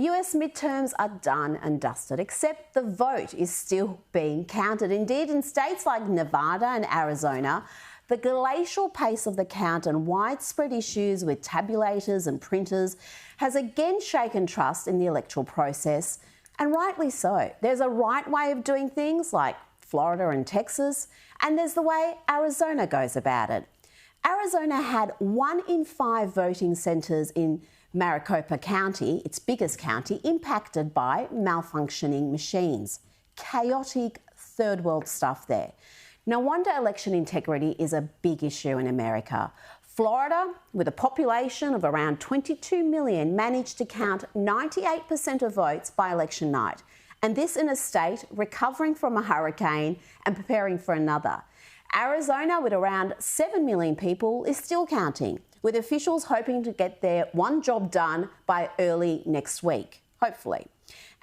US midterms are done and dusted, except the vote is still being counted. Indeed, in states like Nevada and Arizona, the glacial pace of the count and widespread issues with tabulators and printers has again shaken trust in the electoral process, and rightly so. There's a right way of doing things like Florida and Texas, and there's the way Arizona goes about it. Arizona had 1 in 5 voting centres in Maricopa County, its biggest county, impacted by malfunctioning machines. Chaotic third world stuff there. No wonder election integrity is a big issue in America. Florida, with a population of around 22 million, managed to count 98% of votes by election night. And this in a state recovering from a hurricane and preparing for another. Arizona, with around 7 million people, is still counting, with officials hoping to get their one job done by early next week, hopefully.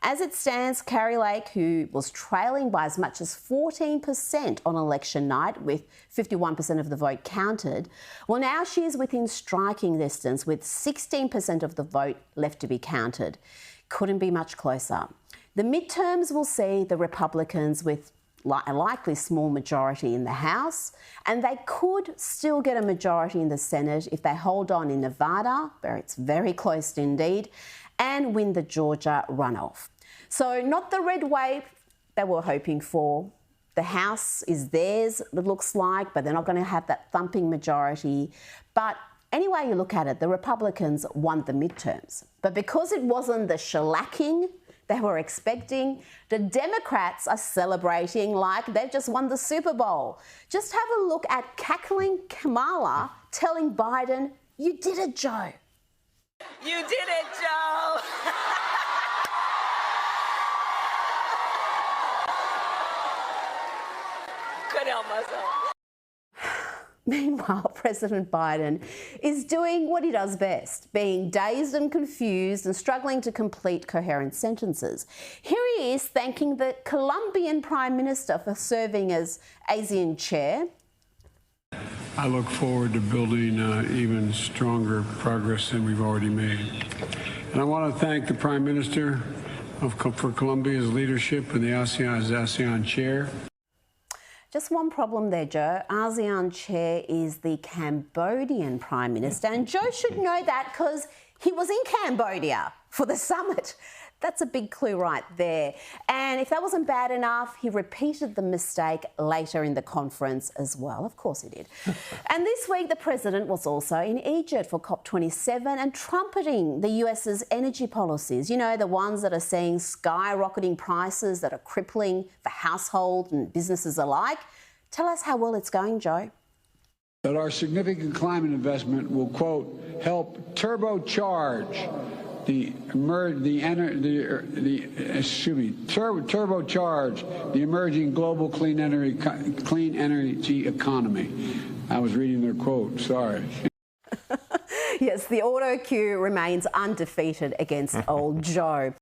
As it stands, Kari Lake, who was trailing by as much as 14% on election night, with 51% of the vote counted, well, now she is within striking distance, with 16% of the vote left to be counted. Couldn't be much closer. The midterms will see the Republicans with a likely small majority in the House, and they could still get a majority in the Senate if they hold on in Nevada, where it's very close indeed, and win the Georgia runoff. So not the red wave they were hoping for. The House is theirs, it looks like, but they're not going to have that thumping majority. But any way you look at it, the Republicans won the midterms. But because it wasn't the shellacking they were expecting, the Democrats are celebrating like they've just won the Super Bowl. Just have a look at cackling Kamala telling Biden, "You did it, Joe." You did it, Joe. Couldn't help myself. Meanwhile, President Biden is doing what he does best, being dazed and confused and struggling to complete coherent sentences. Here he is thanking the Colombian Prime Minister for serving as ASEAN chair. I look forward to building even stronger progress than we've already made. And I want to thank the Prime Minister for Colombia's leadership in the ASEAN chair. Just one problem there, Joe. ASEAN chair is the Cambodian Prime Minister, and Joe should know that because he was in Cambodia for the summit. That's a big clue right there. And if that wasn't bad enough, he repeated the mistake later in the conference as well. Of course he did. And this week, the president was also in Egypt for COP27 and trumpeting the US's energy policies. You know, the ones that are seeing skyrocketing prices that are crippling for households and businesses alike. Tell us how well it's going, Joe. That our significant climate investment will, quote, help turbocharge turbocharge the emerging global clean energy economy. I was reading their quote, sorry. Yes, the auto cue remains undefeated against old Joe.